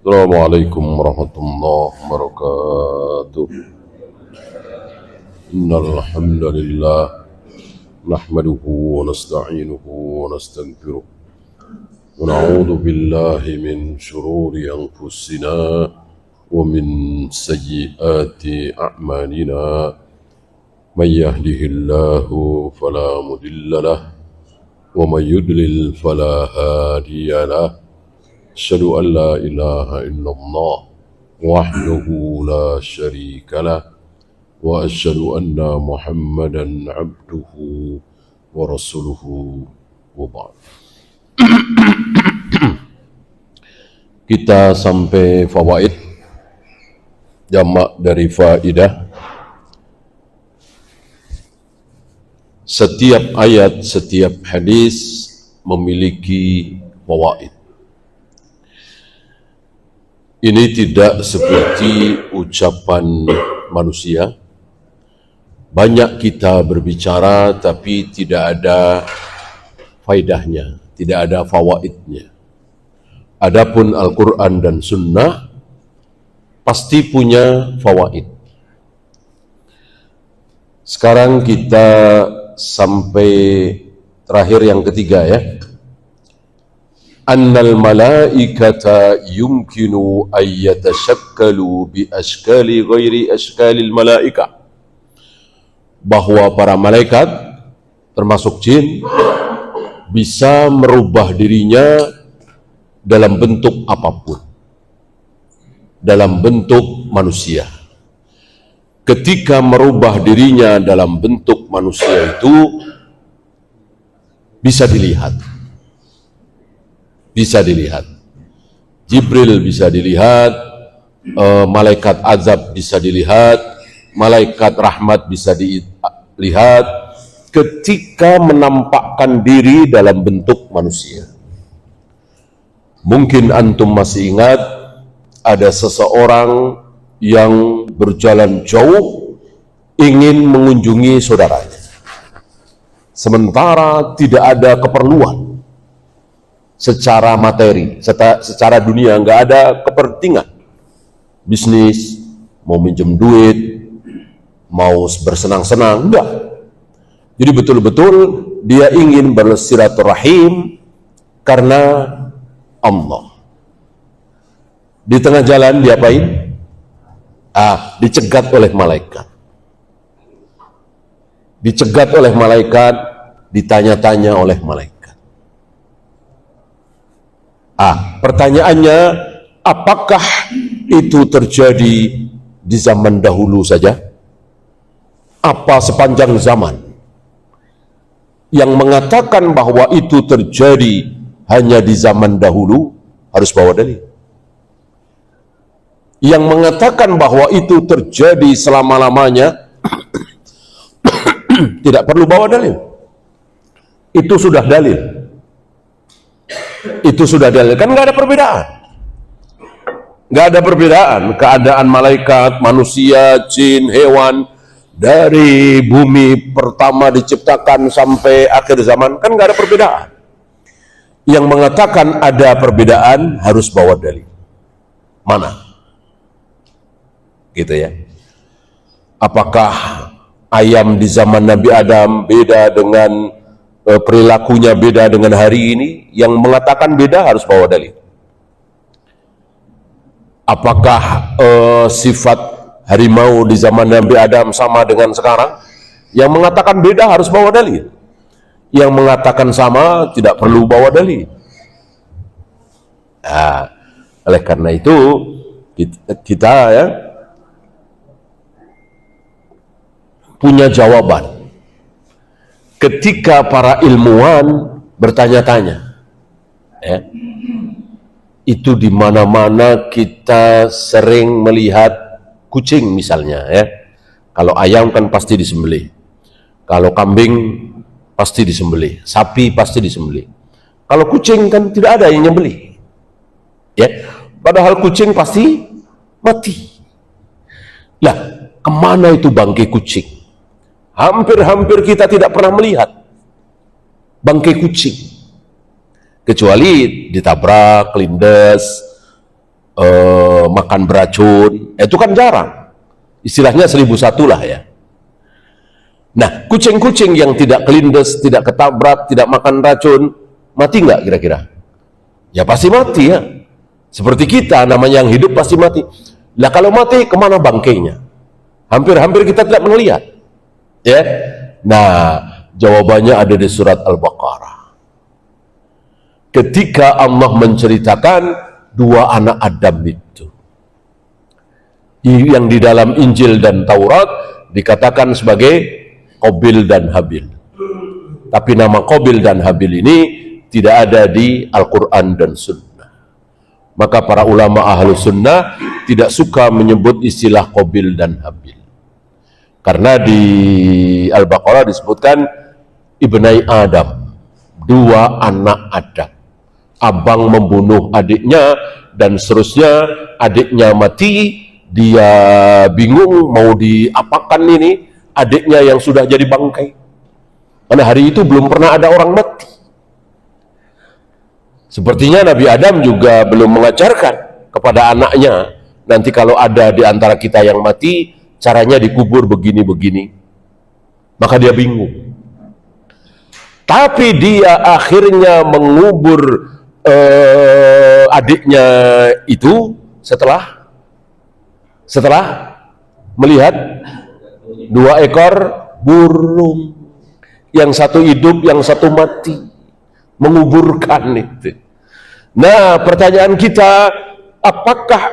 Assalamualaikum warahmatullahi wabarakatuh. Innal hamdalillah nahmaduhu wa nasta'inuhu wa nastaghfiruh wa na'udzu billahi min shururi anfusina wa min sayyiati a'malina. May yahdihillahu fala mudilla lahu wa may yudlil fala hadiya lahu. Asyhadu an la ilaha illallah wahdahu la syarika lah wa asyhadu anna Muhammadan abduhu wa rasuluhu wa ba'd. Kita sampai fawaid, jamak dari faidah. Setiap ayat, setiap hadis memiliki fawaid. Ini tidak seperti ucapan manusia. Banyak kita berbicara tapi tidak ada faedahnya, tidak ada fawaidnya. Adapun Al-Quran dan Sunnah pasti punya fawaid. Sekarang kita sampai terakhir yang ketiga ya. Annal malaikata yumkinu ayyatashakkalu bi ashkali ghairi ashkalil malaika. Bahwa para malaikat termasuk jin bisa merubah dirinya dalam bentuk apapun, dalam bentuk manusia. Ketika merubah dirinya dalam bentuk manusia itu bisa dilihat. Bisa dilihat. Jibril bisa dilihat, malaikat azab bisa dilihat, malaikat rahmat bisa dilihat ketika menampakkan diri dalam bentuk manusia. Mungkin antum masih ingat ada seseorang yang berjalan jauh ingin mengunjungi saudaranya. Sementara tidak ada keperluan secara materi, secara dunia, nggak ada kepentingan bisnis, mau minjem duit, mau bersenang-senang, enggak. Jadi betul-betul dia ingin bersilaturahim karena Allah. Di tengah jalan diapain? Dicegat oleh malaikat. Dicegat oleh malaikat, ditanya-tanya oleh malaikat. Pertanyaannya, apakah itu terjadi di zaman dahulu saja? Apa sepanjang zaman? Yang mengatakan bahwa itu terjadi hanya di zaman dahulu harus bawa dalil. Yang mengatakan bahwa itu terjadi selama-lamanya tidak perlu bawa dalil. Itu sudah dalil. Itu sudah dalil, kan nggak ada perbedaan. Nggak ada perbedaan keadaan malaikat, manusia, jin, hewan dari bumi pertama diciptakan sampai akhir zaman, kan nggak ada perbedaan. Yang mengatakan ada perbedaan harus bawa dalil. Mana? Gitu ya. Apakah ayam di zaman Nabi Adam beda dengan perilakunya beda dengan hari ini? Yang mengatakan beda harus bawa dalil. Apakah sifat harimau di zaman Nabi Adam sama dengan sekarang? Yang mengatakan beda harus bawa dalil. Yang mengatakan sama tidak perlu bawa dalil. Oleh karena itu kita ya punya jawaban. Ketika para ilmuwan bertanya-tanya, itu di mana-mana kita sering melihat kucing misalnya, ya. Kalau ayam kan pasti disembelih, kalau kambing pasti disembelih, sapi pasti disembelih. Kalau kucing kan tidak ada yang nyembelih, ya. Padahal kucing pasti mati. Lah, kemana itu bangkai kucing? Hampir-hampir kita tidak pernah melihat bangkai kucing, kecuali ditabrak, kelindes, makan beracun, itu kan jarang. Istilahnya 1001 lah ya. Nah, kucing-kucing yang tidak kelindes, tidak ketabrak, tidak makan racun, mati nggak kira-kira? Ya pasti mati ya. Seperti kita, namanya yang hidup pasti mati. Lah kalau mati, kemana bangkainya? Hampir-hampir kita tidak melihat. Ya. Nah, jawabannya ada di surat Al-Baqarah. Ketika Allah menceritakan dua anak Adam itu, yang di dalam Injil dan Taurat dikatakan sebagai Qabil dan Habil. Tapi nama Qabil dan Habil ini tidak ada di Al-Quran dan Sunnah. Maka para ulama ahlu sunnah tidak suka menyebut istilah Qabil dan Habil. Karena di Al-Baqarah disebutkan Ibnai Adam, dua anak Adam. Abang membunuh adiknya dan seterusnya, adiknya mati, dia bingung mau diapakan ini adiknya yang sudah jadi bangkai. Karena hari itu belum pernah ada orang mati. Sepertinya Nabi Adam juga belum mengajarkan kepada anaknya, nanti kalau ada di antara kita yang mati, caranya dikubur begini-begini. Maka dia bingung. Tapi dia akhirnya mengubur adiknya itu setelah melihat dua ekor burung, yang satu hidup, yang satu mati, menguburkan itu. Nah, pertanyaan kita, apakah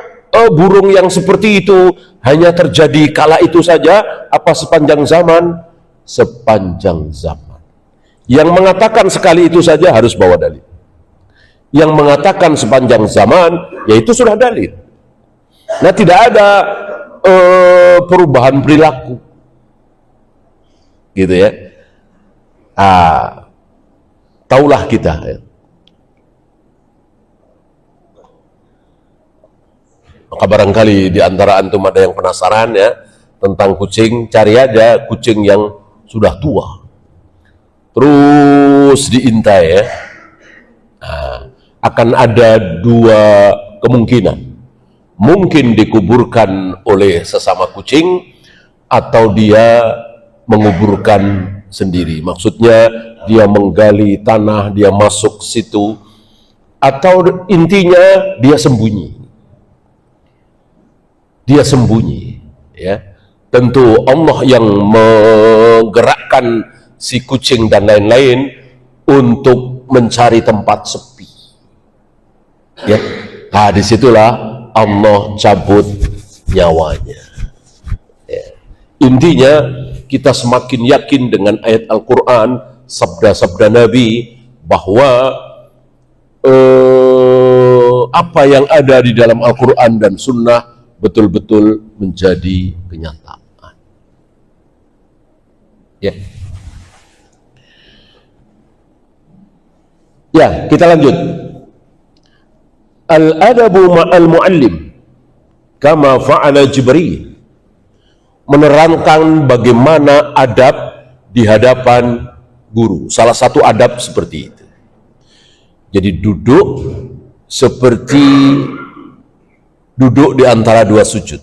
burung yang seperti itu hanya terjadi kala itu saja, apa sepanjang zaman? Sepanjang zaman. Yang mengatakan sekali itu saja harus bawa dalil. Yang mengatakan sepanjang zaman, yaitu sudah dalil. Nah, tidak ada perubahan perilaku, gitu ya. Taulah kita ya. Maka barangkali di antara antum ada yang penasaran ya tentang kucing, cari aja kucing yang sudah tua, terus diintai ya. Akan ada dua kemungkinan, mungkin dikuburkan oleh sesama kucing atau dia menguburkan sendiri. Maksudnya dia menggali tanah, dia masuk situ, atau intinya dia sembunyi. Dia sembunyi ya. Tentu Allah yang menggerakkan si kucing dan lain-lain untuk mencari tempat sepi ya. Nah, disitulah Allah cabut nyawanya ya. Intinya kita semakin yakin dengan ayat Al-Quran, sabda-sabda Nabi, bahwa apa yang ada di dalam Al-Quran dan Sunnah betul-betul menjadi kenyataan. Ya. Ya, kita lanjut. Al-adabu ma'al mu'allim kama fa'ala Jibril. Menerangkan bagaimana adab di hadapan guru. Salah satu adab seperti itu. Jadi duduk seperti duduk di antara dua sujud,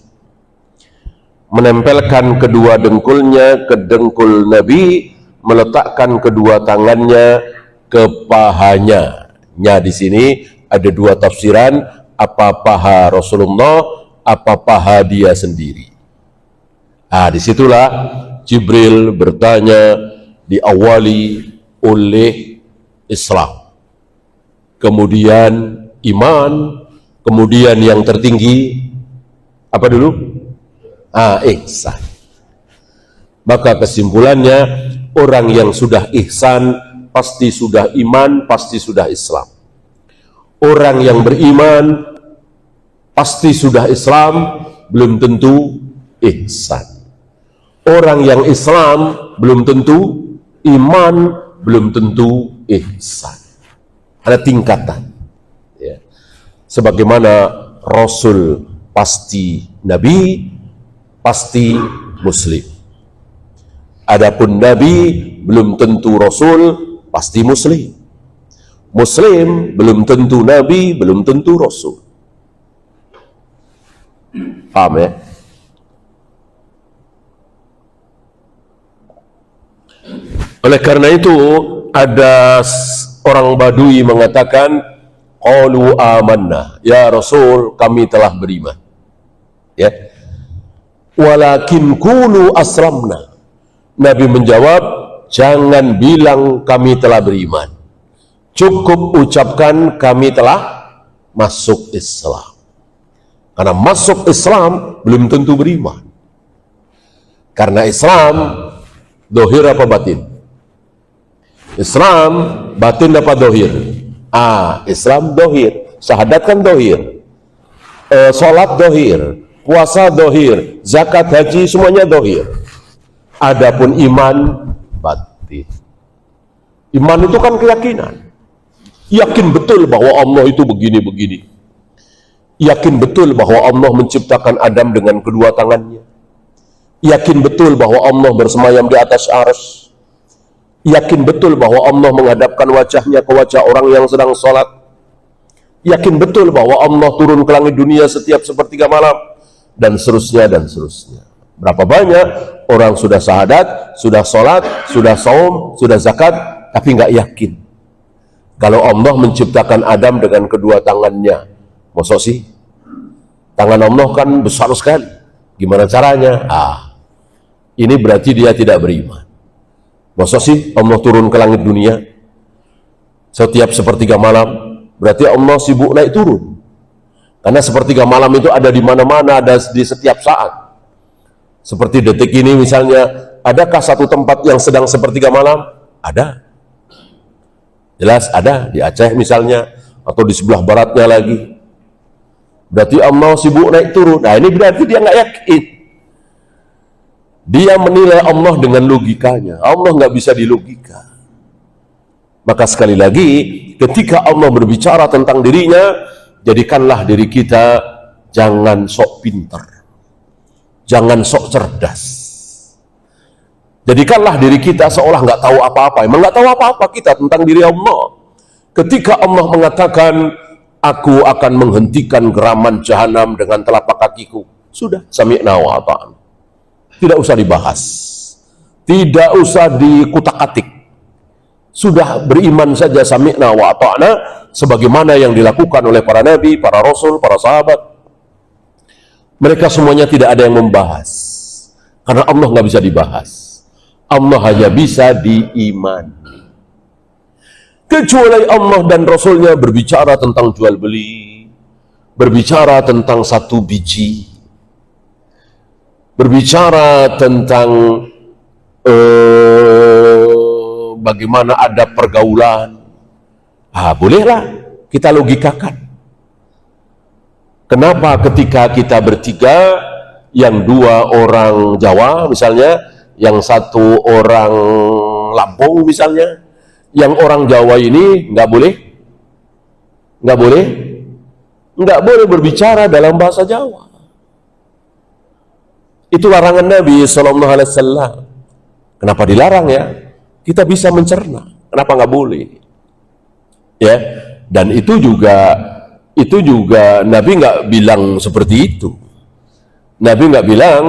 menempelkan kedua dengkulnya ke dengkul Nabi, meletakkan kedua tangannya ke pahanya. Di sini ada dua tafsiran, apa paha Rasulullah, apa paha dia sendiri. Disitulah Jibril bertanya, diawali oleh Islam, kemudian iman, kemudian yang tertinggi apa dulu? Ihsan. Maka kesimpulannya, orang yang sudah ihsan pasti sudah iman, pasti sudah Islam. Orang yang beriman pasti sudah Islam, belum tentu ihsan. Orang yang Islam belum tentu iman, belum tentu ihsan. Ada tingkatan ya. Sebagaimana Rasul pasti Nabi, pasti Muslim. Adapun Nabi belum tentu Rasul, pasti Muslim. Muslim belum tentu Nabi, belum tentu Rasul. Paham ya? Oleh karena itu ada orang Badui mengatakan, qalu amanna, ya Rasul, kami telah beriman. Ya. Walakin qulu aslamna. Nabi menjawab, jangan bilang kami telah beriman. Cukup ucapkan kami telah masuk Islam. Karena masuk Islam belum tentu beriman. Karena Islam dohir apa batin? Islam batin apa dohir? Islam dohir, syahadat kan dohir, sholat dohir, puasa dohir, zakat, haji, semuanya dohir. Adapun iman batin. Iman itu kan keyakinan. Yakin betul bahwa Allah itu begini-begini. Yakin betul bahwa Allah menciptakan Adam dengan kedua tangannya. Yakin betul bahwa Allah bersemayam di atas arsy. Yakin betul bahwa Allah menghadapkan wajahnya ke wajah orang yang sedang sholat. Yakin betul bahwa Allah turun ke langit dunia setiap sepertiga malam. Dan seterusnya, dan seterusnya. Berapa banyak orang sudah syahadat, sudah sholat, sudah saum, sudah zakat, tapi nggak yakin kalau Allah menciptakan Adam dengan kedua tangannya. Masa sih? Tangan Allah kan besar sekali. Gimana caranya? Ini berarti dia tidak beriman. Masa sih Allah turun ke langit dunia setiap sepertiga malam? Berarti Allah sibuk naik turun. Karena sepertiga malam itu ada di mana-mana, ada di setiap saat. Seperti detik ini misalnya, adakah satu tempat yang sedang sepertiga malam? Ada. Jelas ada, di Aceh misalnya, atau di sebelah baratnya lagi. Berarti Allah sibuk naik turun. Nah ini berarti dia nggak yakin. Dia menilai Allah dengan logikanya. Allah nggak bisa dilogika. Maka sekali lagi, ketika Allah berbicara tentang dirinya, jadikanlah diri kita jangan sok pintar, jangan sok cerdas. Jadikanlah diri kita seolah nggak tahu apa-apa. Emang nggak tahu apa-apa kita tentang diri Allah. Ketika Allah mengatakan, aku akan menghentikan geraman jahanam dengan telapak kakiku, sudah, sami'na wa ata'na. Tidak usah dibahas, tidak usah dikutak-atik, sudah beriman saja, sami'na wa ata'na, sebagaimana yang dilakukan oleh para nabi, para rasul, para sahabat. Mereka semuanya tidak ada yang membahas, karena Allah nggak bisa dibahas. Allah hanya bisa diimani. Kecuali Allah dan Rasulnya berbicara tentang jual beli, berbicara tentang satu biji, berbicara tentang bagaimana ada pergaulan. Bolehlah kita logikakan. Kenapa ketika kita bertiga, yang dua orang Jawa misalnya, yang satu orang Lampung misalnya, yang orang Jawa ini nggak boleh berbicara dalam bahasa Jawa. Itu larangan Nabi Sallallahu Alaihi Wasallam. Kenapa dilarang ya? Kita bisa mencerna. Kenapa nggak boleh? Ya, dan itu juga Nabi nggak bilang seperti itu. Nabi nggak bilang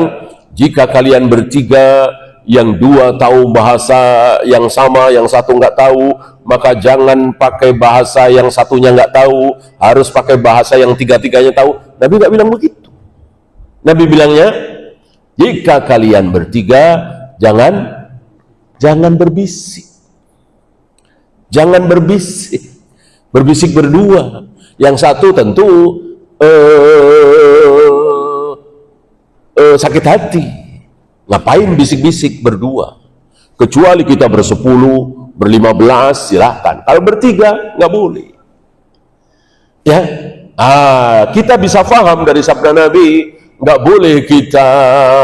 jika kalian bertiga, yang dua tahu bahasa yang sama, yang satu nggak tahu, maka jangan pakai bahasa yang satunya nggak tahu, harus pakai bahasa yang tiga-tiganya tahu. Nabi nggak bilang begitu. Nabi bilangnya, jika kalian bertiga, jangan berbisik. Jangan berbisik. Berbisik berdua. Yang satu tentu sakit hati. Ngapain bisik-bisik berdua? Kecuali kita bersepuluh, berlima-belas, silahkan. Kalau bertiga, nggak boleh. Ya, kita bisa paham dari sabda Nabi, nggak boleh kita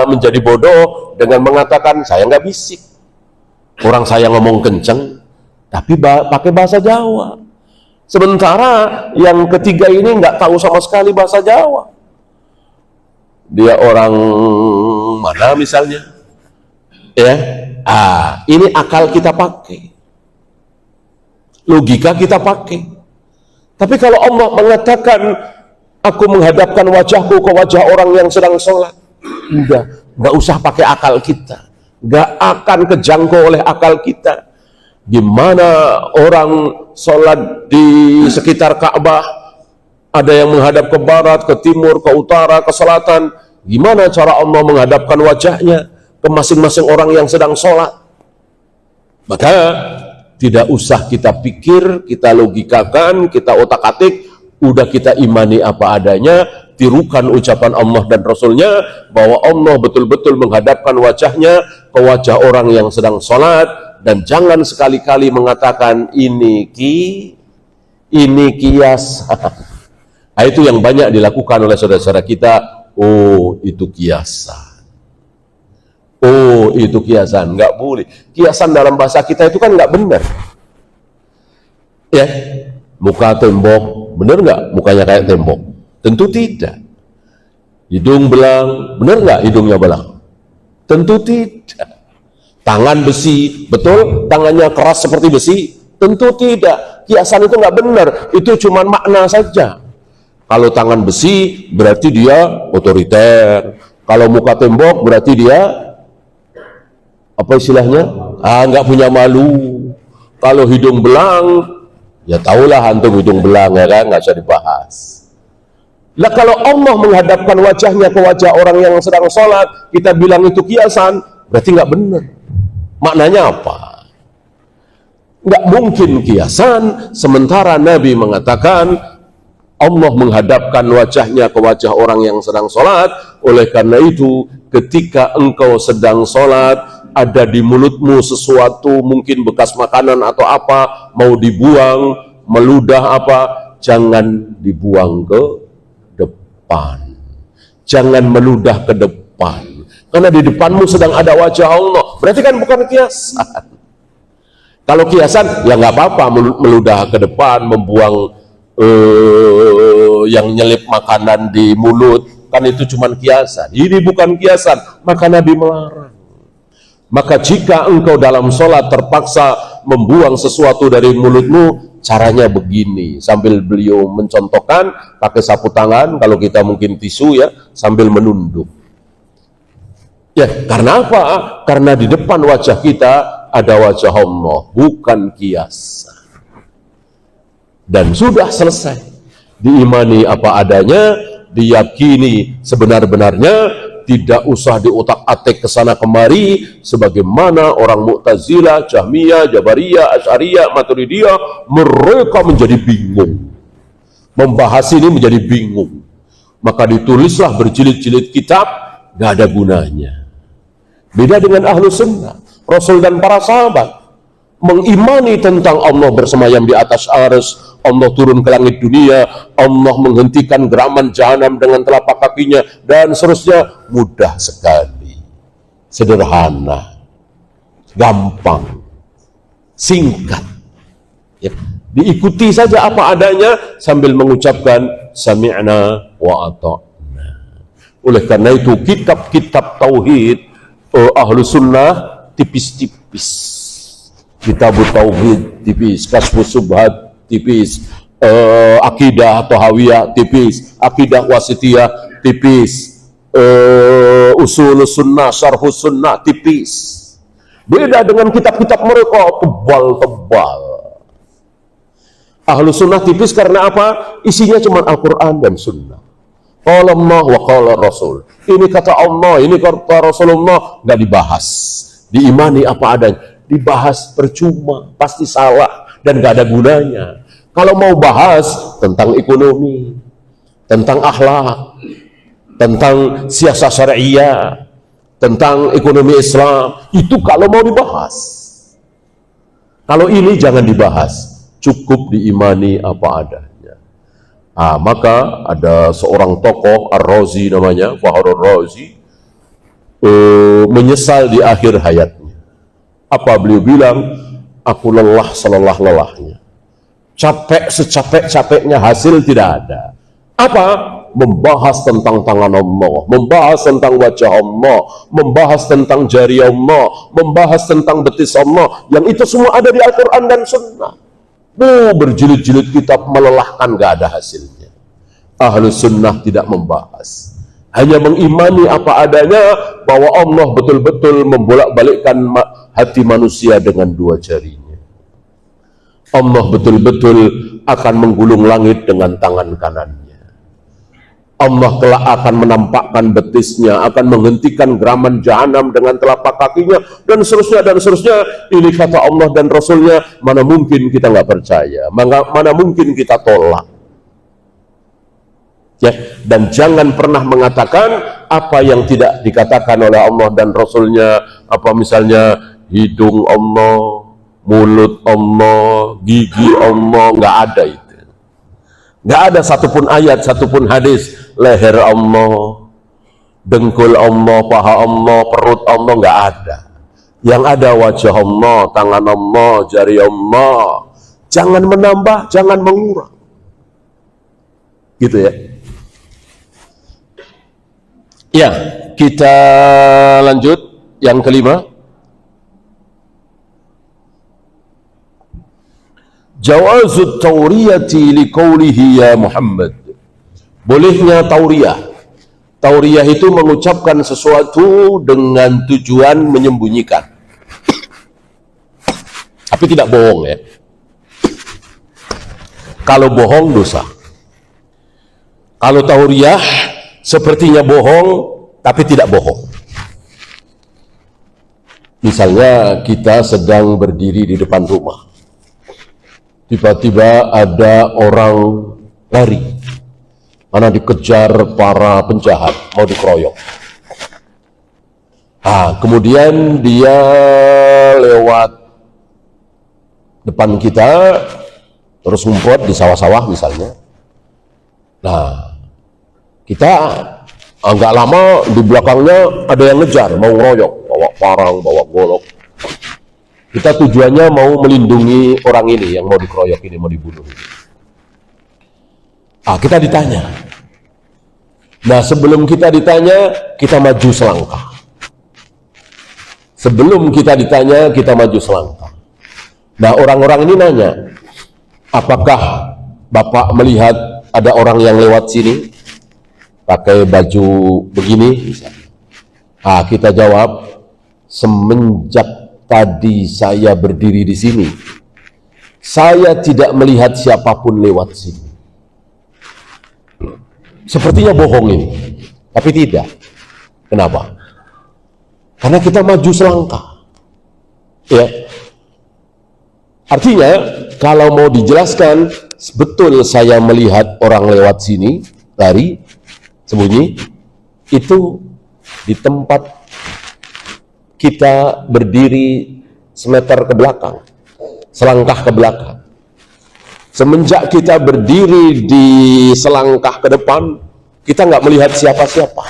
menjadi bodoh dengan mengatakan saya nggak bisik. Orang saya ngomong kenceng, tapi pakai bahasa Jawa. Sementara yang ketiga ini nggak tahu sama sekali bahasa Jawa. Dia orang mana misalnya? Ya, ini akal kita pakai, logika kita pakai. Tapi kalau Allah mengatakan Aku menghadapkan wajahku ke wajah orang yang sedang sholat. Nggak usah pakai akal kita, nggak akan kejangkau oleh akal kita. Gimana orang sholat di sekitar Ka'bah, ada yang menghadap ke barat, ke timur, ke utara, ke selatan. Gimana cara Allah menghadapkan wajahnya ke masing-masing orang yang sedang sholat? Maka tidak usah kita pikir, kita logikakan, kita otak-atik, udah kita imani apa adanya, tirukan ucapan Allah dan Rasulnya bahwa Allah betul-betul menghadapkan wajahnya ke wajah orang yang sedang sholat. Dan jangan sekali-kali mengatakan ini kias. Nah, itu yang banyak dilakukan oleh saudara-saudara kita. Oh, itu kiasan. Oh, itu kiasan. Nggak boleh. Kiasan dalam bahasa kita itu kan nggak benar. Ya, muka tembok, benar nggak mukanya kayak tembok? Tentu tidak. Hidung belang, benar nggak hidungnya belang? Tentu tidak. Tangan besi, betul tangannya keras seperti besi? Tentu tidak. Kiasan itu nggak benar, itu cuma makna saja. Kalau tangan besi berarti dia otoriter. Kalau muka tembok berarti dia apa istilahnya? Nggak punya malu. Kalau hidung belang, ya tahulah antum hidung belang, ya kan, nggak usah dibahas. Lah kalau Allah menghadapkan wajahnya ke wajah orang yang sedang sholat, kita bilang itu kiasan, berarti nggak benar. Maknanya apa? Nggak mungkin kiasan, sementara Nabi mengatakan Allah menghadapkan wajahnya ke wajah orang yang sedang sholat. Oleh karena itu, ketika engkau sedang sholat, ada di mulutmu sesuatu, mungkin bekas makanan atau apa, mau dibuang, meludah apa, jangan dibuang ke depan. Jangan meludah ke depan. Karena di depanmu sedang ada wajah Allah. Berarti kan bukan kiasan. Kalau kiasan, ya nggak apa-apa meludah ke depan, membuang yang nyelip makanan di mulut, kan itu cuma kiasan. Ini bukan kiasan, maka Nabi melarang. Maka jika engkau dalam sholat terpaksa membuang sesuatu dari mulutmu, caranya begini, sambil beliau mencontohkan pakai sapu tangan, kalau kita mungkin tisu ya, sambil menunduk. Ya, karena apa? Karena di depan wajah kita ada wajah Allah, bukan kiasan. Dan sudah selesai. Diimani apa adanya, diyakini sebenar-benarnya, tidak usah diotak-atik kesana kemari, sebagaimana orang Mu'tazilah, Jahmiyah, Jabariyah, Asy'ariyah, Maturidiyah, mereka menjadi bingung. Membahas ini menjadi bingung. Maka ditulislah berjilid-jilid kitab, gak ada gunanya. Beda dengan ahlu sunnah, Rasul dan para sahabat mengimani tentang Allah bersemayam di atas arsy, Allah turun ke langit dunia, Allah menghentikan geraman jahanam dengan telapak kakinya, dan seterusnya. Mudah sekali, sederhana, gampang, singkat, ya. Diikuti saja apa adanya sambil mengucapkan sami'na wa ata'na. Oleh karena itu kitab-kitab tauhid ahlu sunnah tipis-tipis, kitab tauhid tipis, kasyfus syubhat tipis, akidah tahawiyah tipis, akidah wasitiyah tipis, usul sunnah, syarhus sunnah tipis. Beda dengan kitab-kitab mereka tebal-tebal. Ahlu sunnah tipis karena apa? Isinya cuma Al-Quran dan sunnah. Qala Allah wa qala Rasul. Ini kata Allah, ini kata Rasulullah, nggak dibahas. Diimani apa adanya. Dibahas percuma, pasti salah dan nggak ada gunanya. Kalau mau bahas tentang ekonomi, tentang akhlak, tentang siasat syariah, tentang ekonomi Islam, itu kalau mau dibahas. Kalau ini jangan dibahas, cukup diimani apa adanya. Maka ada seorang tokoh Ar-Razi namanya, Fakhrur Razi, menyesal di akhir hayatnya. Apa beliau bilang? Aku lelah selelah-lelahnya, capek secapek-capeknya, hasil tidak ada. Apa? Membahas tentang tangan Allah, membahas tentang wajah Allah, membahas tentang jari Allah, membahas tentang betis Allah, yang itu semua ada di Al-Quran dan Sunnah. Berjilid-jilid kitab melelahkan, gak ada hasilnya. Ahlus sunnah tidak membahas, hanya mengimani apa adanya bahwa Allah betul-betul membolak-balikkan hati manusia dengan dua jarinya. Allah betul-betul akan menggulung langit dengan tangan kanannya. Allah kelak akan menampakkan betisnya, akan menghentikan geraman jahanam dengan telapak kakinya, dan seterusnya dan seterusnya. Ini kata Allah dan Rasulnya. Mana mungkin kita nggak percaya, mana mungkin kita tolak. Ya, dan jangan pernah mengatakan apa yang tidak dikatakan oleh Allah dan Rasulnya. Apa misalnya hidung Allah, mulut Allah, gigi Allah, nggak ada itu. Nggak ada satupun ayat, satupun hadis, leher Allah, dengkul Allah, paha Allah, perut Allah, nggak ada. Yang ada wajah Allah, tangan Allah, jari Allah. Jangan menambah, jangan mengurang. Gitu ya. Ya, kita lanjut yang kelima. Jawazut tauriyati liqaulihi ya Muhammad. Bolehnya tauriyah. Tauriyah itu mengucapkan sesuatu dengan tujuan menyembunyikan. Tapi tidak bohong ya. Kalau bohong dosa. Kalau tauriyah sepertinya bohong tapi tidak bohong. Misalnya kita sedang berdiri di depan rumah. Tiba-tiba ada orang lari, mana dikejar para penjahat, mau dikeroyok. Kemudian dia lewat depan kita, terus ngumpet di sawah-sawah misalnya. Nah, kita nggak lama di belakangnya ada yang ngejar, mau ngeroyok, bawa parang, bawa golok. Kita tujuannya mau melindungi orang ini yang mau dikeroyok ini, mau dibunuh. Kita ditanya. Nah, sebelum kita ditanya, kita maju selangkah. Sebelum kita ditanya, kita maju selangkah. Nah, orang-orang ini nanya, apakah Bapak melihat ada orang yang lewat sini pakai baju begini? Kita jawab, semenjak tadi saya berdiri di sini, saya tidak melihat siapapun lewat sini. Sepertinya bohong ini, tapi tidak. Kenapa? Karena kita maju selangkah. Ya. Artinya, kalau mau dijelaskan, betul saya melihat orang lewat sini, lari, sembunyi, itu di tempat kita berdiri semeter ke belakang, selangkah ke belakang. Semenjak kita berdiri di selangkah ke depan, kita nggak melihat siapa-siapa.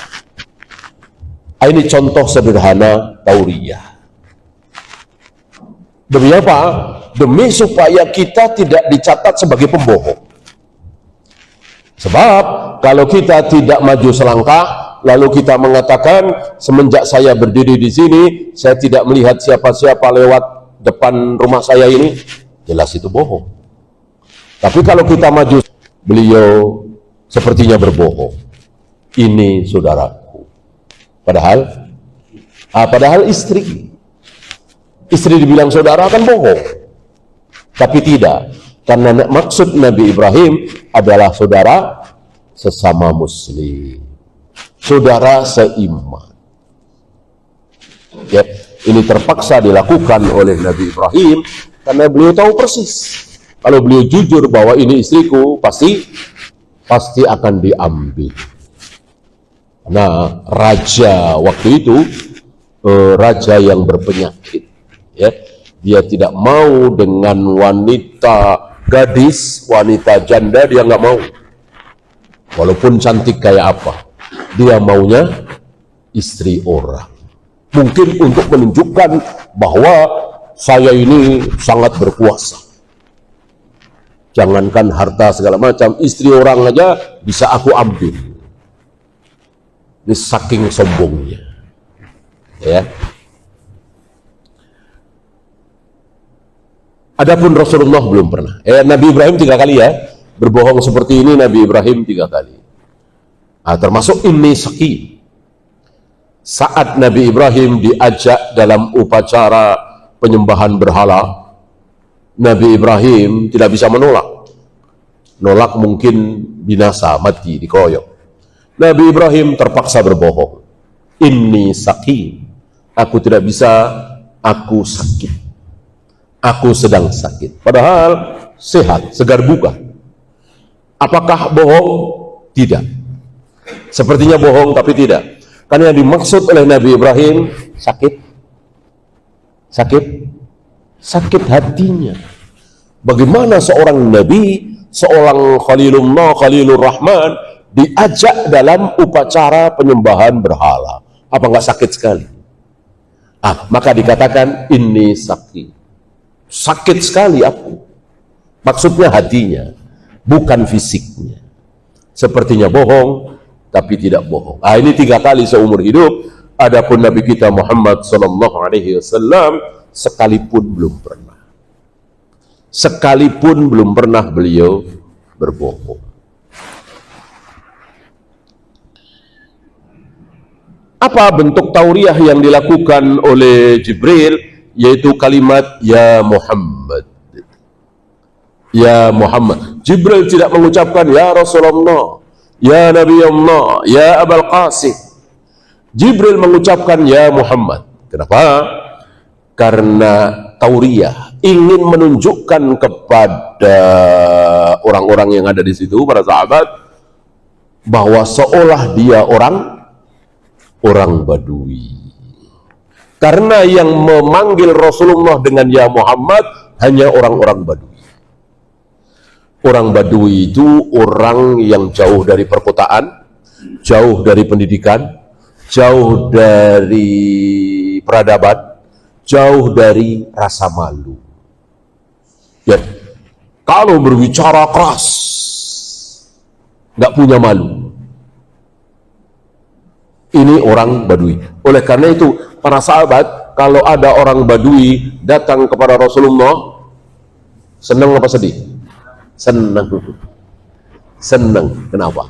Ini contoh sederhana tauriyah. Demi apa? Demi supaya kita tidak dicatat sebagai pembohong. Sebab kalau kita tidak maju selangkah, lalu kita mengatakan, semenjak saya berdiri di sini, saya tidak melihat siapa-siapa lewat depan rumah saya ini, jelas itu bohong. Tapi kalau kita maju, beliau sepertinya berbohong. Ini saudaraku. Padahal istri dibilang saudara kan bohong. Tapi tidak, karena maksud Nabi Ibrahim adalah saudara sesama muslim, saudara seiman. Ya, ini terpaksa dilakukan oleh Nabi Ibrahim karena beliau tahu persis kalau beliau jujur bahwa ini istriku, pasti akan diambil. Nah, raja waktu itu raja yang berpenyakit, ya, dia tidak mau dengan wanita gadis, wanita janda, dia nggak mau. Walaupun cantik kayak apa, dia maunya istri orang. Mungkin untuk menunjukkan bahwa saya ini sangat berkuasa. Jangankan harta segala macam, istri orang aja bisa aku ambil. Ini saking sombongnya. Ya. Adapun Rasulullah belum pernah. Nabi Ibrahim 3 kali ya. Berbohong seperti ini Nabi Ibrahim 3 kali. Termasuk ini saki. Saat Nabi Ibrahim diajak dalam upacara penyembahan berhala, Nabi Ibrahim tidak bisa menolak. Nolak mungkin binasa, mati, dikeroyok. Nabi Ibrahim terpaksa berbohong. Inni saqim. Aku tidak bisa, aku sakit. Aku sedang sakit. Padahal sehat, segar bugar. Apakah bohong? Tidak. Sepertinya bohong, tapi tidak. Karena yang dimaksud oleh Nabi Ibrahim sakit. Sakit hatinya. Bagaimana seorang Nabi, seorang Khalilullah, Khalilur Rahman, diajak dalam upacara penyembahan berhala? Apa nggak sakit sekali? Maka dikatakan ini sakit. Sakit sekali aku. Maksudnya hatinya, bukan fisiknya. Sepertinya bohong, tapi tidak bohong. Ini 3 kali seumur hidup. Adapun Nabi kita Muhammad sallallahu alaihi wasallam sekalipun belum pernah beliau berbohong. Apa bentuk tauriah yang dilakukan oleh Jibril? Yaitu kalimat ya Muhammad. Ya Muhammad. Jibril tidak mengucapkan ya Rasulullah, ya Nabi Allah, ya Abul Qasim. Jibril mengucapkan ya Muhammad. Kenapa? Karena tauriah, ingin menunjukkan kepada orang-orang yang ada di situ, para sahabat, bahwa seolah dia orang Badui. Karena yang memanggil Rasulullah dengan ya Muhammad hanya orang-orang Badui. Orang Badui itu orang yang jauh dari perkotaan, jauh dari pendidikan, jauh dari peradaban, jauh dari rasa malu. Ya, kalau berbicara keras, nggak punya malu. Ini orang Badui. Oleh karena itu, para sahabat, kalau ada orang Badui datang kepada Rasulullah, senang apa sedih? Senang. Kenapa?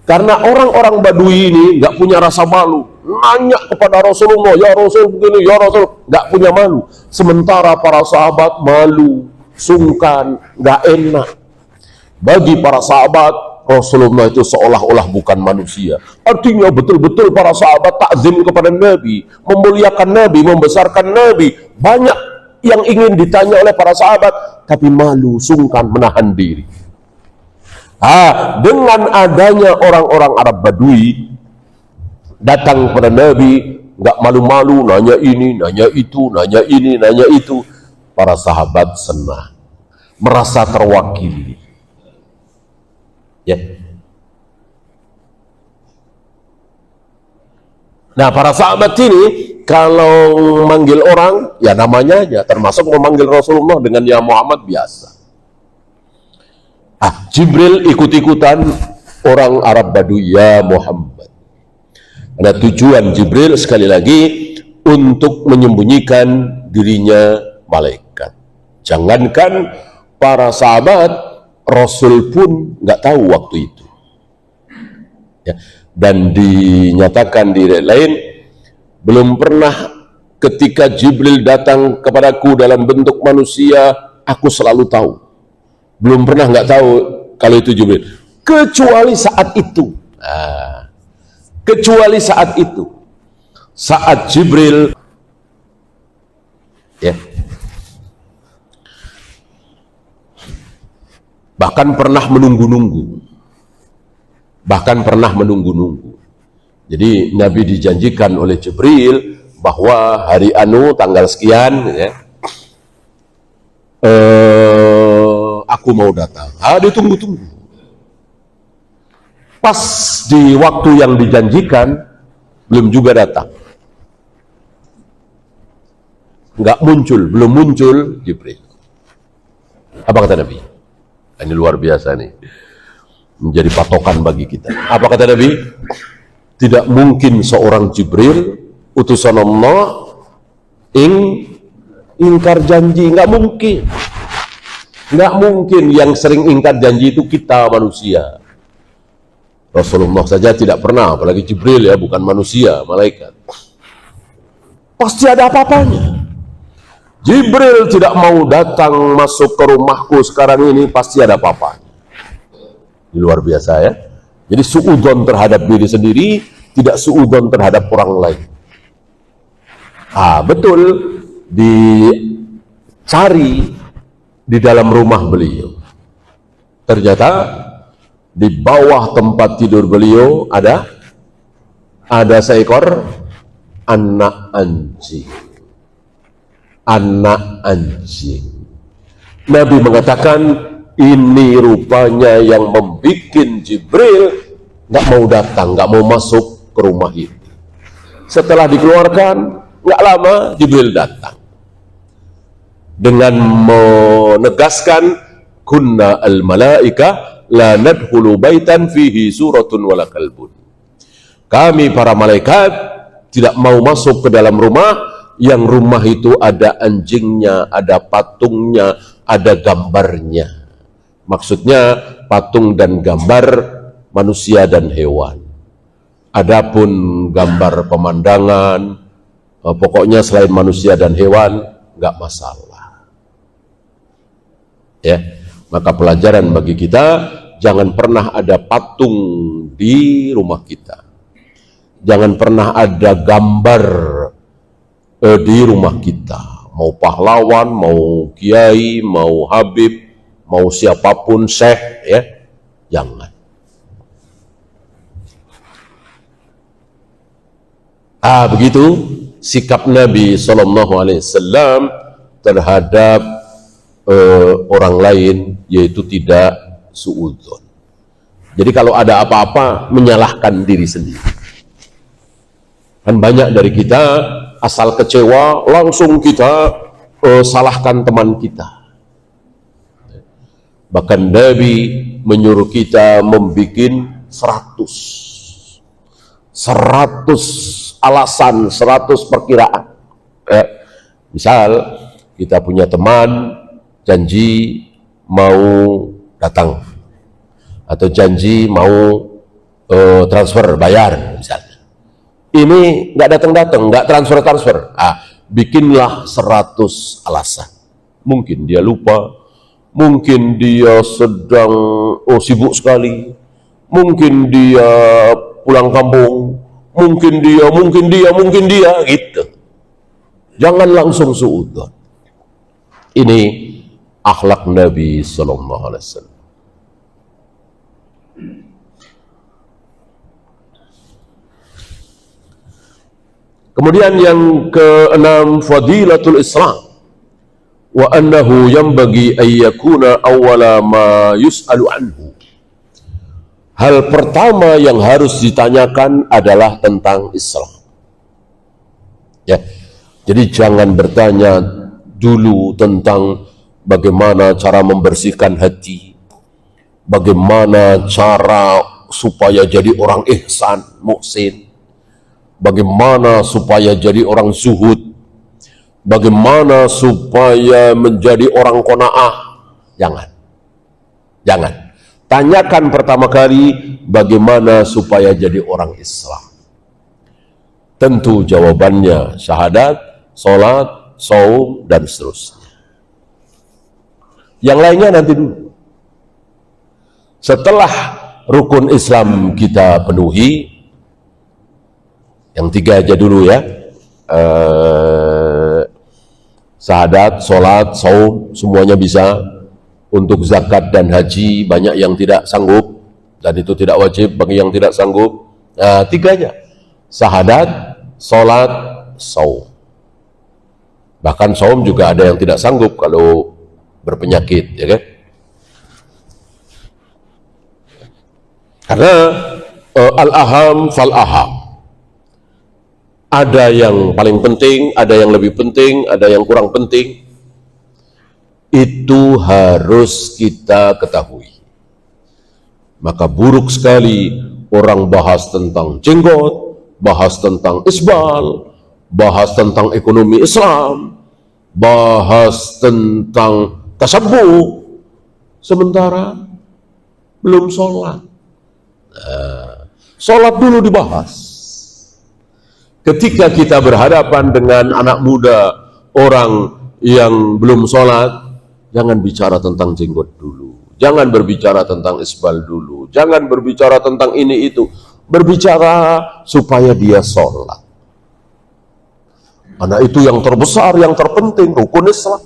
Karena orang-orang Badui ini nggak punya rasa malu. Nanya kepada Rasulullah, ya Rasul begini, ya Rasul, nggak punya malu. Sementara para sahabat malu, sungkan, nggak enak. Bagi para sahabat, Rasulullah itu seolah-olah bukan manusia. Artinya betul-betul para sahabat takzim kepada Nabi, memuliakan Nabi, membesarkan Nabi. Banyak yang ingin ditanya oleh para sahabat, tapi malu, sungkan, menahan diri. Dengan adanya orang-orang Arab Badui datang kepada Nabi, nggak malu-malu, nanya ini, nanya itu, nanya ini, nanya itu, para sahabat senang, merasa terwakili. Ya. Nah, para sahabat ini kalau manggil orang, ya namanya aja, termasuk memanggil Rasulullah dengan ya Muhammad biasa. Jibril ikut-ikutan orang Arab Badui, ya Muhammad. Ada tujuan Jibril sekali lagi untuk menyembunyikan dirinya malaikat. Jangankan para sahabat, Rasul pun nggak tahu waktu itu. Ya. Dan dinyatakan di ayat lain, belum pernah ketika Jibril datang kepadaku dalam bentuk manusia, aku selalu tahu. Belum pernah nggak tahu kalau itu Jibril. Kecuali saat itu. Kecuali saat itu. Saat Jibril, ya, bahkan pernah menunggu-nunggu. Jadi Nabi dijanjikan oleh Jibril bahwa hari tanggal sekian, ya, aku mau datang. Ditunggu-tunggu. Pas di waktu yang dijanjikan, belum juga datang. Belum muncul Jibril. Apa kata Nabi? Ini luar biasa nih, menjadi patokan bagi kita. Apa kata Nabi? Tidak mungkin seorang Jibril, utusan Allah, ingkar janji. Nggak mungkin. Yang sering ingkar janji itu kita manusia. Rasulullah saja tidak pernah, apalagi Jibril ya, bukan manusia, malaikat. Pasti ada apa-apanya. Jibril tidak mau datang masuk ke rumahku sekarang ini, pasti ada apa-apanya. Ini luar biasa ya. Jadi suudzon terhadap diri sendiri, tidak suudzon terhadap orang lain. Betul, dicari di dalam rumah beliau. Ternyata di bawah tempat tidur beliau ada seekor anak anjing. Anak anjing. Nabi mengatakan, ini rupanya yang membuat Jibril nggak mau datang, nggak mau masuk ke rumah ini. Setelah dikeluarkan, nggak lama Jibril datang dengan menegaskan, kunna al-malaika la nadkhulu baitan fihi suratun wala kalbun. Kami para malaikat tidak mau masuk ke dalam rumah yang rumah itu ada anjingnya, ada patungnya, ada gambarnya. Maksudnya patung dan gambar manusia dan hewan. Adapun gambar pemandangan, pokoknya selain manusia dan hewan nggak masalah. Ya, maka pelajaran bagi kita, jangan pernah ada patung di rumah kita. Jangan pernah ada gambar di rumah kita, mau pahlawan, mau kiai, mau habib, mau siapapun, syekh, ya, jangan. Begitu sikap Nabi SAW terhadap orang lain, yaitu tidak suudzon. Jadi kalau ada apa-apa, menyalahkan diri sendiri. Kan banyak dari kita asal kecewa langsung kita salahkan teman kita. Bahkan Nabi menyuruh kita membuat 100 alasan, 100 perkiraan. Misal kita punya teman janji mau datang, atau janji mau transfer bayar misalnya. Ini nggak datang-datang, nggak transfer. Bikinlah 100 alasan. Mungkin dia lupa, mungkin dia sedang sibuk sekali, mungkin dia pulang kampung, mungkin dia gitu. Jangan langsung suudzon. Ini akhlak Nabi Sallallahu Alaihi Wasallam. Kemudian yang keenam, fadilatul Islam, wa annahu yanbaghi an yakuna awwala ma yus'alu anhu. Hal pertama yang harus ditanyakan adalah tentang Islam. Ya. Jadi jangan bertanya dulu tentang bagaimana cara membersihkan hati, bagaimana cara supaya jadi orang ihsan, muhsin, bagaimana supaya jadi orang zuhud, bagaimana supaya menjadi orang qanaah. Jangan. Tanyakan pertama kali bagaimana supaya jadi orang Islam. Tentu jawabannya syahadat, sholat, saum, dan seterusnya. Yang lainnya nanti dulu. Setelah rukun Islam kita penuhi, yang 3 aja dulu ya, syahadat, sholat, saum, semuanya bisa. Untuk zakat dan haji banyak yang tidak sanggup, dan itu tidak wajib bagi yang tidak sanggup. 3 aja, syahadat, sholat, saum. Bahkan saum juga ada yang tidak sanggup kalau berpenyakit, ya kan? Karena al-aham fal-aham. Ada yang paling penting, ada yang lebih penting, ada yang kurang penting. Itu harus kita ketahui. Maka buruk sekali orang bahas tentang jenggot, bahas tentang isbal, bahas tentang ekonomi Islam, bahas tentang tasabbuh, sementara belum sholat. Sholat dulu dibahas. Ketika kita berhadapan dengan anak muda, orang yang belum sholat, jangan bicara tentang jenggot dulu, jangan berbicara tentang isbal dulu, jangan berbicara tentang ini itu, berbicara supaya dia sholat. Karena itu yang terbesar, yang terpenting, rukun Islam.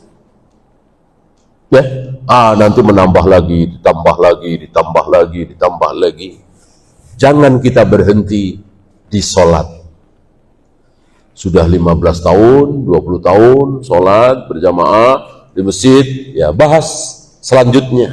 Ya, nanti menambah lagi, ditambah lagi, ditambah lagi, ditambah lagi. Jangan kita berhenti di sholat. Sudah 15 tahun, 20 tahun, sholat berjamaah di masjid, ya bahas selanjutnya.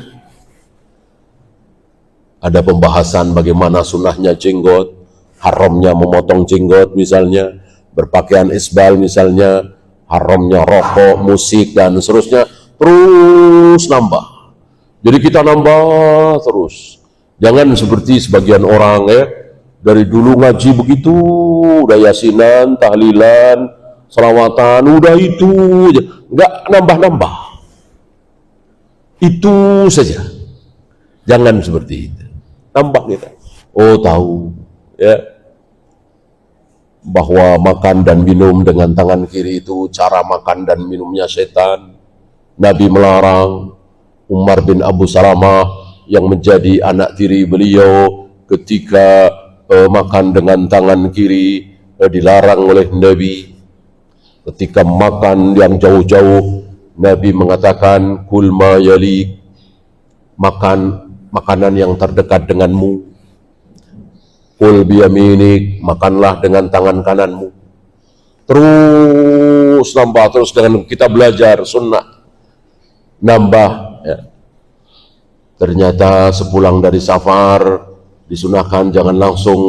Ada pembahasan bagaimana sunnahnya jenggot, haramnya memotong jenggot misalnya, berpakaian isbal misalnya, haramnya rokok, musik, dan seterusnya, terus nambah. Jadi kita nambah terus. Jangan seperti sebagian orang ya, dari dulu ngaji begitu, udah yasinan, tahlilan, selawatan, udah itu aja, nggak nambah-nambah. Itu saja. Jangan seperti itu. Nambah kita. Oh tahu, ya, bahwa makan dan minum dengan tangan kiri itu cara makan dan minumnya setan. Nabi melarang. Umar bin Abu Salamah yang menjadi anak tiri beliau ketika makan dengan tangan kiri dilarang oleh Nabi. Ketika makan yang jauh-jauh, Nabi mengatakan kul ma yalik, makan makanan yang terdekat denganmu. Kul biyaminik, makanlah dengan tangan kananmu. Terus nambah, terus dengan kita belajar sunnah, nambah ya. Ternyata sepulang dari safar disunahkan jangan langsung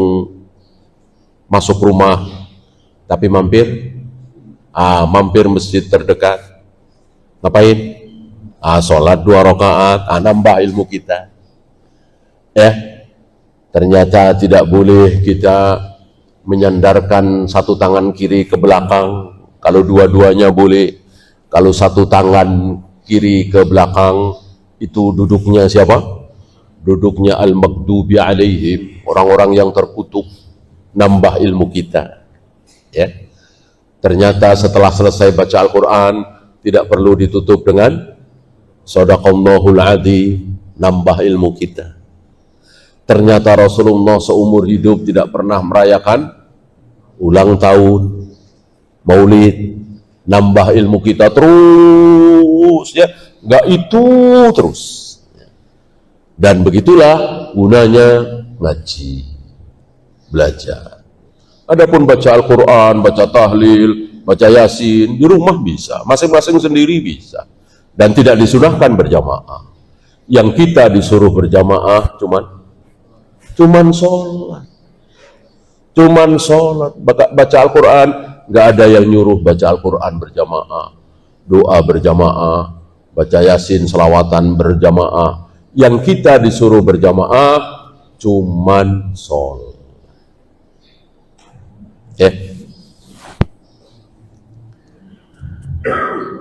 masuk rumah, tapi mampir masjid terdekat. Ngapain? Sholat 2 rakaat, nambah ilmu kita. Ya, ternyata tidak boleh kita menyandarkan satu tangan kiri ke belakang. Kalau dua-duanya boleh. Kalau satu tangan kiri ke belakang, itu duduknya siapa? Duduknya al-maghdubi alaihim, orang-orang yang terkutuk. Nambah ilmu kita. Ya. Ternyata setelah selesai baca Al-Quran, tidak perlu ditutup dengan Shadaqallahul Adzim, nambah ilmu kita. Ternyata Rasulullah seumur hidup tidak pernah merayakan ulang tahun, maulid, nambah ilmu kita terus ya, nggak itu terus. Dan begitulah gunanya ngaji, belajar. Adapun baca Al-Quran, baca tahlil, baca yasin, di rumah bisa, masing-masing sendiri bisa. Dan tidak disunahkan berjamaah. Yang kita disuruh berjamaah cuman sholat. Cuman sholat, baca Al-Quran, nggak ada yang nyuruh baca Al-Quran berjamaah, doa berjamaah, baca yasin, selawatan berjamaah. Yang kita disuruh berjamaah cuman sholat.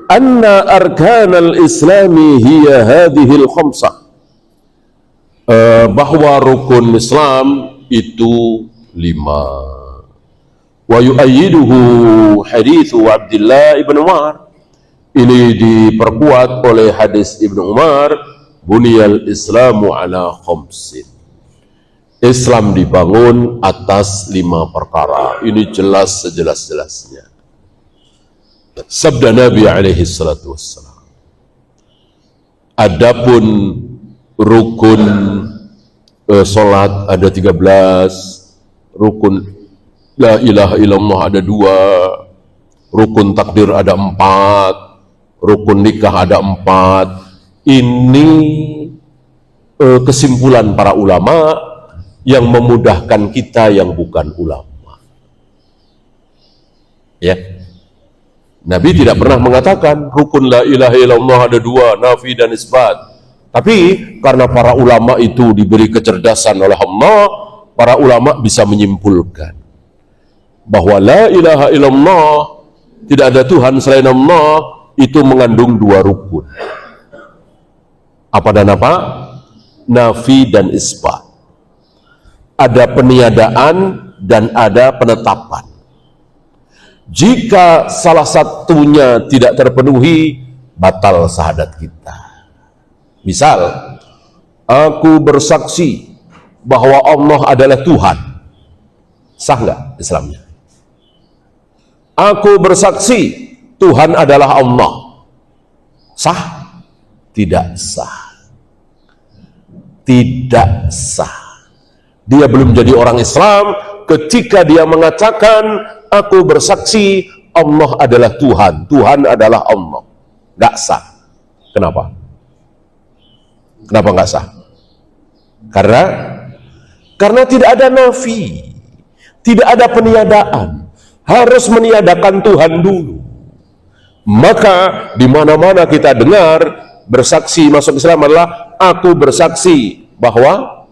Anna arkanal islami hiya hadhil khamsah, bahwa rukun Islam itu 5. Wa yu'ayyiduhu hadithu Abdullah ibn Umar, ini diperkuat oleh hadis Ibnu Umar, buniyal islamu ala khamsin, Islam dibangun atas 5 perkara. Ini jelas sejelas-jelasnya. Sabda Nabi alaihi salatu wassalam. Adapun rukun salat ada 13, rukun la ilaha illallah ada 2, rukun takdir ada 4, rukun nikah ada 4. Ini kesimpulan para ulama yang memudahkan kita yang bukan ulama. Ya. Nabi tidak pernah mengatakan rukun la ilaha illallah ada 2, nafi dan isbat. Tapi karena para ulama itu diberi kecerdasan oleh Allah, para ulama bisa menyimpulkan bahwa la ilaha illallah, tidak ada Tuhan selain Allah, itu mengandung 2 rukun. Apa dan apa? Nafi dan isbat. ada peniadaan dan ada penetapan. Jika salah satunya tidak terpenuhi, batal syahadat kita. Misal, aku bersaksi bahwa Allah adalah Tuhan. Sah nggak Islamnya? Aku bersaksi Tuhan adalah Allah. Sah? Tidak sah. Tidak sah. Dia belum jadi orang Islam ketika dia mengatakan, aku bersaksi Allah adalah Tuhan, Tuhan adalah Allah. Nggak sah. Kenapa? Kenapa nggak sah? Karena tidak ada nafi, tidak ada peniadaan. Harus meniadakan Tuhan dulu. Maka di mana-mana kita dengar bersaksi masuk Islam adalah aku bersaksi bahwa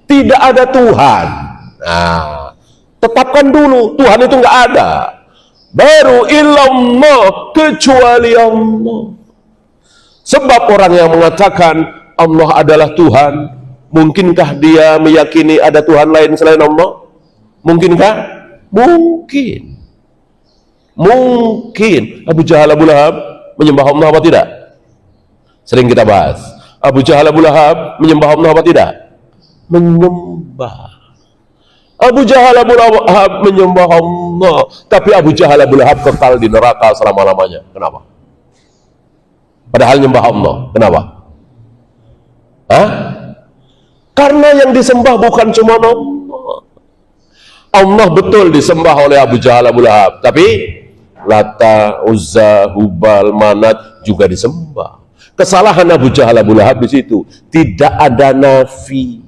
tidak ada Tuhan. Nah, tetapkan dulu Tuhan itu nggak ada. Baru illallah, kecuali Allah. Sebab orang yang mengatakan Allah adalah Tuhan, mungkinkah dia meyakini ada Tuhan lain selain Allah? Mungkinkah? Mungkin. Mungkin. Abu Jahal, Abu Lahab menyembah Allah apa tidak? Sering kita bahas. Abu Jahal, Abu Lahab menyembah Allah apa tidak? Menyembah. Abu Jahal, Abu Lahab menyembah Allah, tapi Abu Jahal, Abu Lahab kekal di neraka selama-lamanya. Kenapa? Padahal menyembah Allah. Kenapa? Hah? Karena yang disembah bukan cuma Allah. Allah betul disembah oleh Abu Jahal, Abu Lahab, tapi Lata, Uzza, Hubal, Manat juga disembah. Kesalahan Abu Jahal, Abu Lahab di situ tidak ada nafi,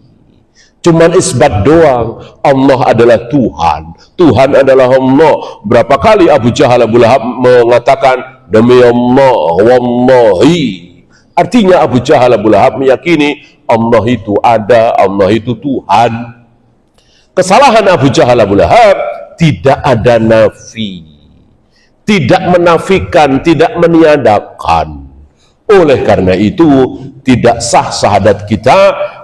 cuman isbat doang. Allah adalah Tuhan, Tuhan adalah Allah. Berapa kali Abu Jahal, Abu Lahab mengatakan demi Allah, wallahi. Artinya Abu Jahal, Abu Lahab meyakini Allah itu ada, Allah itu Tuhan. Kesalahan Abu Jahal, Abu Lahab tidak ada nafi, tidak menafikan, tidak meniadakan. Oleh karena itu tidak sah syahadat kita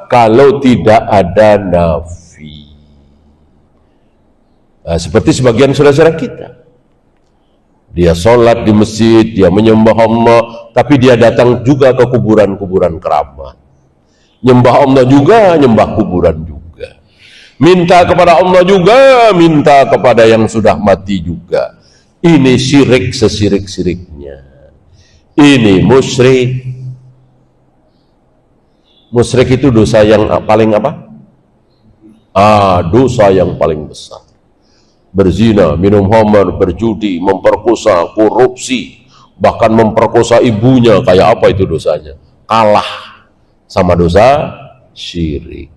kalau tidak ada nafi. Nah, seperti sebagian saudara-saudara kita, dia sholat di masjid, dia menyembah Allah, tapi dia datang juga ke kuburan-kuburan keramat. Nyembah Allah juga, nyembah kuburan juga. Minta kepada Allah juga, minta kepada yang sudah mati juga. Ini syirik sesirik-siriknya. Ini musyrik. Musyrik itu dosa yang paling apa? Dosa yang paling besar. Berzina, minum khamar, berjudi, memperkosa, korupsi, bahkan memperkosa ibunya, kayak apa itu dosanya? Kalah sama dosa syirik.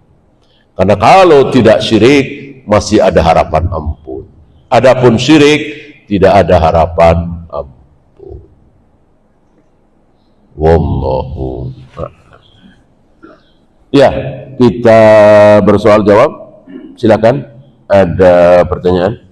Karena kalau tidak syirik masih ada harapan ampun. Adapun syirik tidak ada harapan ampun. Wallahu a'lam. Ya, kita bersoal jawab. Silakan. Ada pertanyaan?